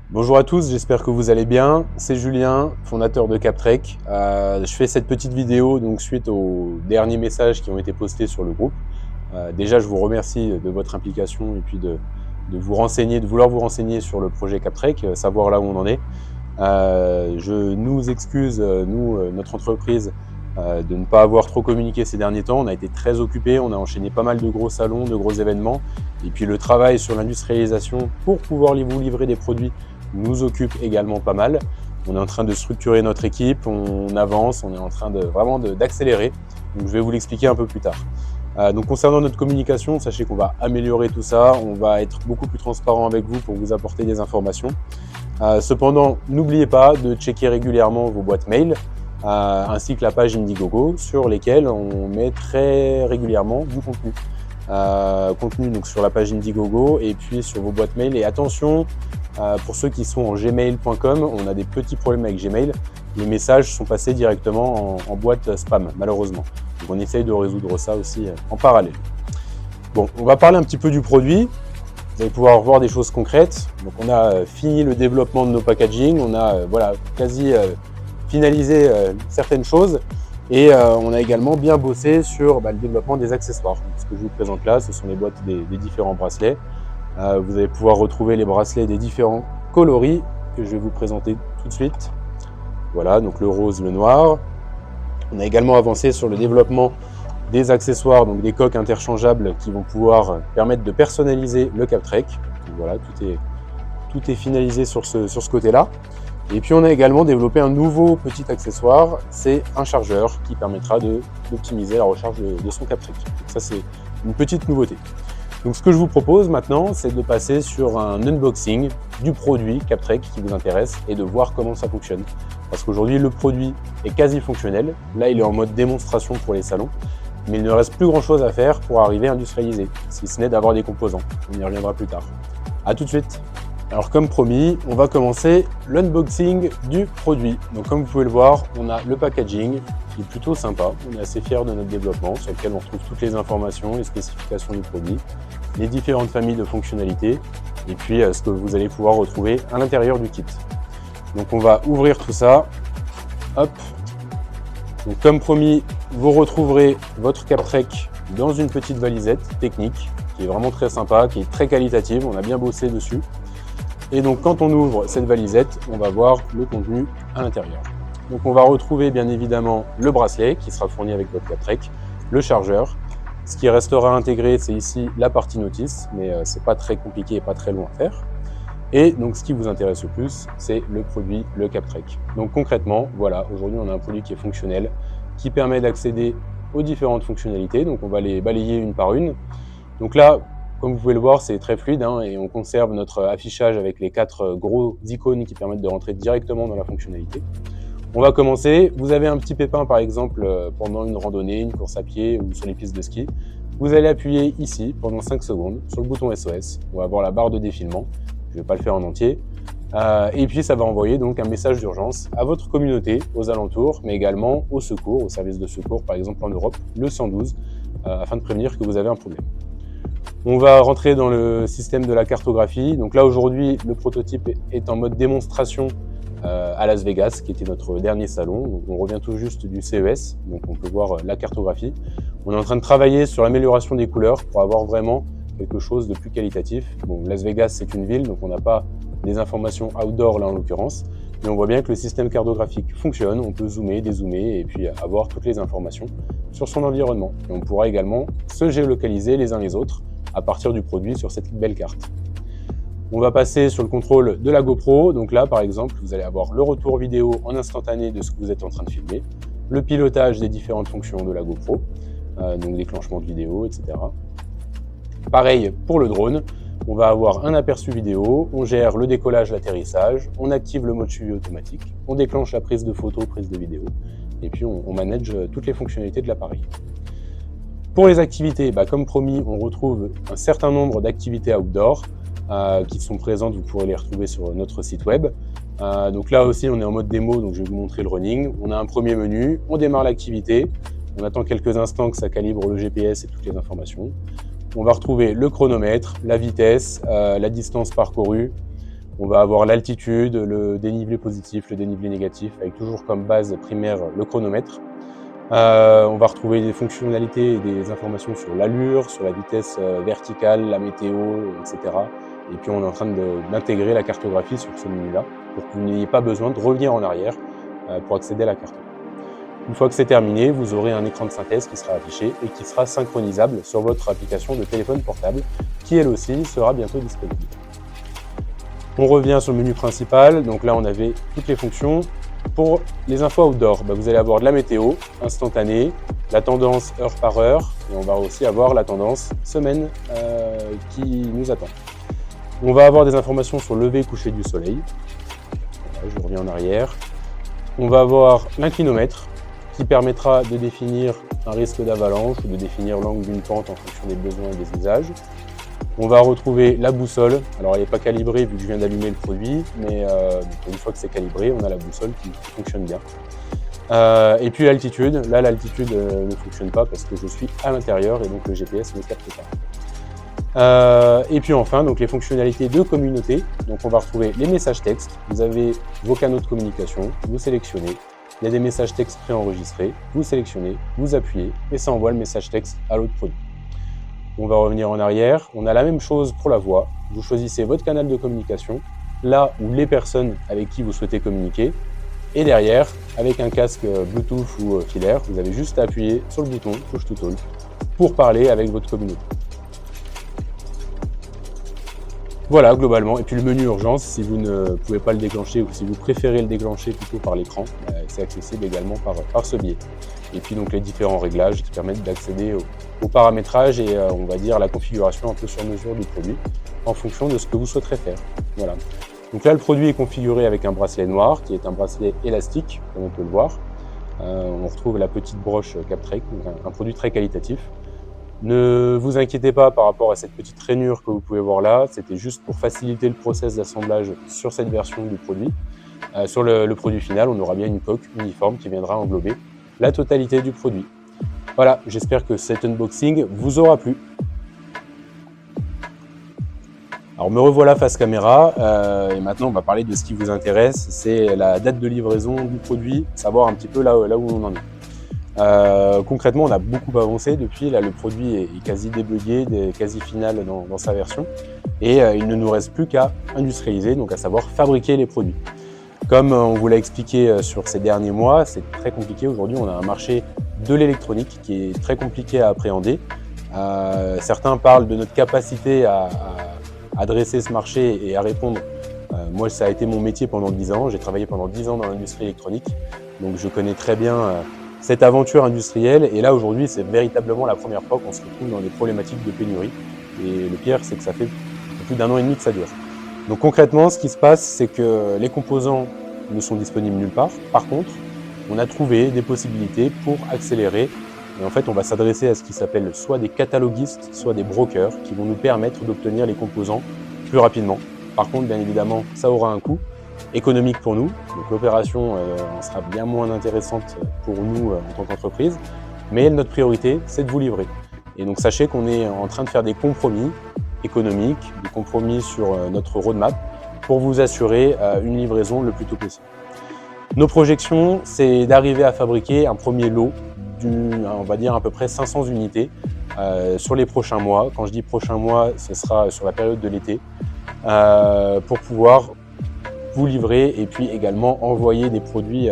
Bonjour à tous, j'espère que vous allez bien. C'est Julien, fondateur de Captrek. Je fais cette petite vidéo donc suite aux derniers messages qui ont été postés sur le groupe. Déjà, je vous remercie de votre implication et puis de vous renseigner, de vouloir vous renseigner sur le projet Captrek, savoir là où on en est. Je nous excuse, notre entreprise, de ne pas avoir trop communiqué ces derniers temps. On a été très occupés, on a enchaîné pas mal de gros salons, de gros événements. Et puis le travail sur l'industrialisation pour pouvoir vous livrer des produits nous occupe également pas mal. On est en train de structurer notre équipe, on avance, on est en train d'accélérer. Donc je vais vous l'expliquer un peu plus tard. Donc concernant notre communication, sachez qu'on va améliorer tout ça, on va être beaucoup plus transparent avec vous pour vous apporter des informations. Cependant, n'oubliez pas de checker régulièrement vos boîtes mail, ainsi que la page Indiegogo, sur lesquelles on met très régulièrement du contenu. Contenu donc sur la page Indiegogo et puis sur vos boîtes mail. Et attention, pour ceux qui sont en gmail.com, on a des petits problèmes avec Gmail. Les messages sont passés directement en boîte spam, malheureusement. Donc on essaye de résoudre ça aussi en parallèle. Bon, on va parler un petit peu du produit. Vous allez pouvoir voir des choses concrètes. Donc on a fini le développement de nos packaging, on a quasi finalisé certaines choses et on a également bien bossé sur le développement des accessoires. Donc, ce que je vous présente là, ce sont les boîtes des différents bracelets. Vous allez pouvoir retrouver les bracelets des différents coloris que je vais vous présenter tout de suite. Voilà, donc le rose, le noir. On a également avancé sur le développement des accessoires, donc des coques interchangeables qui vont pouvoir permettre de personnaliser le Captrek. Voilà, tout est finalisé sur ce côté-là. Et puis on a également développé un nouveau petit accessoire, c'est un chargeur qui permettra d'optimiser la recharge de son Captrek. Donc ça c'est une petite nouveauté. Donc ce que je vous propose maintenant, c'est de passer sur un unboxing du produit Captrek qui vous intéresse et de voir comment ça fonctionne. Parce qu'aujourd'hui le produit est quasi fonctionnel, là il est en mode démonstration pour les salons, mais il ne reste plus grand chose à faire pour arriver à industrialiser, si ce n'est d'avoir des composants. On y reviendra plus tard. A tout de suite. Alors comme promis, on va commencer l'unboxing du produit. Donc comme vous pouvez le voir, on a le packaging qui est plutôt sympa. On est assez fiers de notre développement sur lequel on retrouve toutes les informations, les spécifications du produit, les différentes familles de fonctionnalités et puis ce que vous allez pouvoir retrouver à l'intérieur du kit. Donc on va ouvrir tout ça. Hop. Donc comme promis, vous retrouverez votre Captrek dans une petite valisette technique qui est vraiment très sympa, qui est très qualitative. On a bien bossé dessus. Et donc quand on ouvre cette valisette, on va voir le contenu à l'intérieur. Donc on va retrouver bien évidemment le bracelet qui sera fourni avec votre Captrek, le chargeur. Ce qui restera intégré, c'est ici la partie notice, mais c'est pas très compliqué et pas très long à faire. Et donc ce qui vous intéresse le plus, c'est le produit, le Captrek. Donc concrètement, voilà, aujourd'hui on a un produit qui est fonctionnel, qui permet d'accéder aux différentes fonctionnalités. Donc on va les balayer une par une. Donc là, comme vous pouvez le voir, c'est très fluide et on conserve notre affichage avec les 4 gros icônes qui permettent de rentrer directement dans la fonctionnalité. On va commencer. Vous avez un petit pépin par exemple pendant une randonnée, une course à pied ou sur les pistes de ski. Vous allez appuyer ici pendant 5 secondes sur le bouton SOS. On va avoir la barre de défilement. Je ne vais pas le faire en entier. Et puis ça va envoyer donc un message d'urgence à votre communauté aux alentours, mais également au secours, au service de secours par exemple en Europe, le 112, afin de prévenir que vous avez un problème. On va rentrer dans le système de la cartographie. Donc là aujourd'hui, le prototype est en mode démonstration à Las Vegas, qui était notre dernier salon. Donc on revient tout juste du CES, donc on peut voir la cartographie. On est en train de travailler sur l'amélioration des couleurs pour avoir vraiment quelque chose de plus qualitatif. Bon, Las Vegas, c'est une ville, donc on n'a pas des informations outdoor là en l'occurrence, mais on voit bien que le système cartographique fonctionne. On peut zoomer, dézoomer et puis avoir toutes les informations sur son environnement. Et on pourra également se géolocaliser les uns les autres à partir du produit sur cette belle carte. On va passer sur le contrôle de la GoPro. Donc là, par exemple, vous allez avoir le retour vidéo en instantané de ce que vous êtes en train de filmer, le pilotage des différentes fonctions de la GoPro, donc déclenchement de vidéo, etc. Pareil pour le drone, on va avoir un aperçu vidéo, on gère le décollage, l'atterrissage, on active le mode suivi automatique, on déclenche la prise de photo, prise de vidéo, et puis on manage toutes les fonctionnalités de l'appareil. Pour les activités, comme promis, on retrouve un certain nombre d'activités outdoor qui sont présentes, vous pourrez les retrouver sur notre site web. Donc là aussi, on est en mode démo, donc je vais vous montrer le running. On a un premier menu, on démarre l'activité, on attend quelques instants que ça calibre le GPS et toutes les informations. On va retrouver le chronomètre, la vitesse, la distance parcourue. On va avoir l'altitude, le dénivelé positif, le dénivelé négatif, avec toujours comme base primaire le chronomètre. On va retrouver des fonctionnalités et des informations sur l'allure, sur la vitesse verticale, la météo, etc. Et puis on est en train d'intégrer la cartographie sur ce menu-là, pour que vous n'ayez pas besoin de revenir en arrière pour accéder à la carte. Une fois que c'est terminé, vous aurez un écran de synthèse qui sera affiché et qui sera synchronisable sur votre application de téléphone portable, qui elle aussi sera bientôt disponible. On revient sur le menu principal, donc là on avait toutes les fonctions. Pour les infos outdoor, vous allez avoir de la météo instantanée, la tendance heure par heure, et on va aussi avoir la tendance semaine qui nous attend. On va avoir des informations sur le lever et coucher du soleil. Voilà, je reviens en arrière. On va avoir l'inclinomètre qui permettra de définir un risque d'avalanche ou de définir l'angle d'une pente en fonction des besoins et des usages. On va retrouver la boussole. Alors elle n'est pas calibrée vu que je viens d'allumer le produit, mais une fois que c'est calibré, on a la boussole qui fonctionne bien. Et puis l'altitude. Là, l'altitude ne fonctionne pas parce que je suis à l'intérieur et donc le GPS ne capte pas. Et puis enfin, donc les fonctionnalités de communauté. Donc on va retrouver les messages textes. Vous avez vos canaux de communication, vous sélectionnez. Il y a des messages textes préenregistrés, vous sélectionnez, vous appuyez et ça envoie le message texte à l'autre produit. On va revenir en arrière, on a la même chose pour la voix. Vous choisissez votre canal de communication, là où les personnes avec qui vous souhaitez communiquer. Et derrière, avec un casque Bluetooth ou filaire, vous avez juste à appuyer sur le bouton Push to Talk pour parler avec votre communauté. Voilà, globalement. Et puis le menu urgence, si vous ne pouvez pas le déclencher ou si vous préférez le déclencher plutôt par l'écran, c'est accessible également par ce biais. Et puis donc les différents réglages qui permettent d'accéder au paramétrage et on va dire la configuration un peu sur mesure du produit en fonction de ce que vous souhaiterez faire. Voilà. Donc là, le produit est configuré avec un bracelet noir qui est un bracelet élastique, comme on peut le voir. On retrouve la petite broche CapTrek, donc un produit très qualitatif. Ne vous inquiétez pas par rapport à cette petite rainure que vous pouvez voir là, c'était juste pour faciliter le process d'assemblage sur cette version du produit. Sur le produit final, on aura bien une coque uniforme qui viendra englober la totalité du produit. Voilà, j'espère que cet unboxing vous aura plu. Alors me revoilà face caméra et maintenant on va parler de ce qui vous intéresse, c'est la date de livraison du produit, savoir un petit peu là où on en est. Concrètement, on a beaucoup avancé depuis, là le produit est quasi débugé, quasi final dans sa version et il ne nous reste plus qu'à industrialiser, donc à savoir fabriquer les produits. Comme on vous l'a expliqué sur ces derniers mois, c'est très compliqué. Aujourd'hui, on a un marché de l'électronique qui est très compliqué à appréhender. Certains parlent de notre capacité à adresser ce marché et à répondre. Moi, ça a été mon métier pendant 10 ans. J'ai travaillé pendant 10 ans dans l'industrie électronique, donc je connais très bien cette aventure industrielle. Et là, aujourd'hui, c'est véritablement la première fois qu'on se retrouve dans des problématiques de pénurie. Et le pire, c'est que ça fait plus d'1 an et demi que ça dure. Donc concrètement, ce qui se passe, c'est que les composants ne sont disponibles nulle part. Par contre, on a trouvé des possibilités pour accélérer. Et en fait, on va s'adresser à ce qui s'appelle soit des cataloguistes, soit des brokers, qui vont nous permettre d'obtenir les composants plus rapidement. Par contre, bien évidemment, ça aura un coût économique pour nous. Donc l'opération en sera bien moins intéressante pour nous en tant qu'entreprise. Mais notre priorité, c'est de vous livrer. Et donc sachez qu'on est en train de faire des compromis économiques, des compromis sur notre roadmap pour vous assurer une livraison le plus tôt possible. Nos projections, c'est d'arriver à fabriquer un premier lot on va dire à peu près 500 unités sur les prochains mois. Quand je dis prochains mois, ce sera sur la période de l'été pour pouvoir vous livrer et puis également envoyer des produits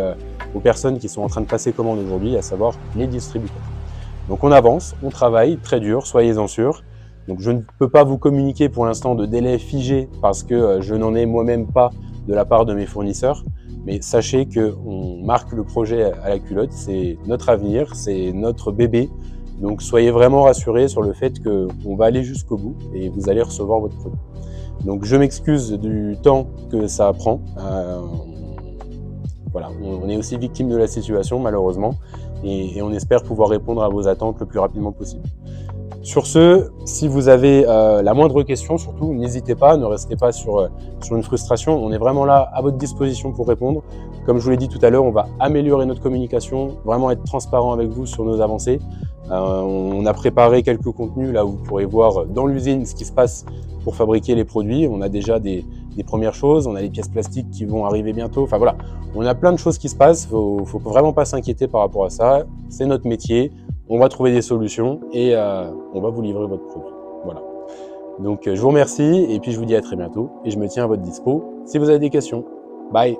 aux personnes qui sont en train de passer commande aujourd'hui, à savoir les distributeurs. Donc on avance, on travaille très dur, soyez-en sûrs. Donc je ne peux pas vous communiquer pour l'instant de délai figé parce que je n'en ai moi-même pas de la part de mes fournisseurs. Mais sachez qu'on marque le projet à la culotte, c'est notre avenir, c'est notre bébé. Donc soyez vraiment rassurés sur le fait qu'on va aller jusqu'au bout et vous allez recevoir votre produit. Donc je m'excuse du temps que ça prend. Voilà, on est aussi victime de la situation malheureusement et on espère pouvoir répondre à vos attentes le plus rapidement possible. Sur ce, si vous avez la moindre question, surtout, n'hésitez pas, ne restez pas sur une frustration. On est vraiment là à votre disposition pour répondre. Comme je vous l'ai dit tout à l'heure, on va améliorer notre communication, vraiment être transparent avec vous sur nos avancées. On a préparé quelques contenus là où vous pourrez voir dans l'usine ce qui se passe pour fabriquer les produits. On a déjà des premières choses, on a les pièces plastiques qui vont arriver bientôt. Enfin voilà, on a plein de choses qui se passent. Faut vraiment pas s'inquiéter par rapport à ça. C'est notre métier. On va trouver des solutions et on va vous livrer votre produit. Voilà. Donc je vous remercie et puis je vous dis à très bientôt et je me tiens à votre dispo si vous avez des questions. Bye!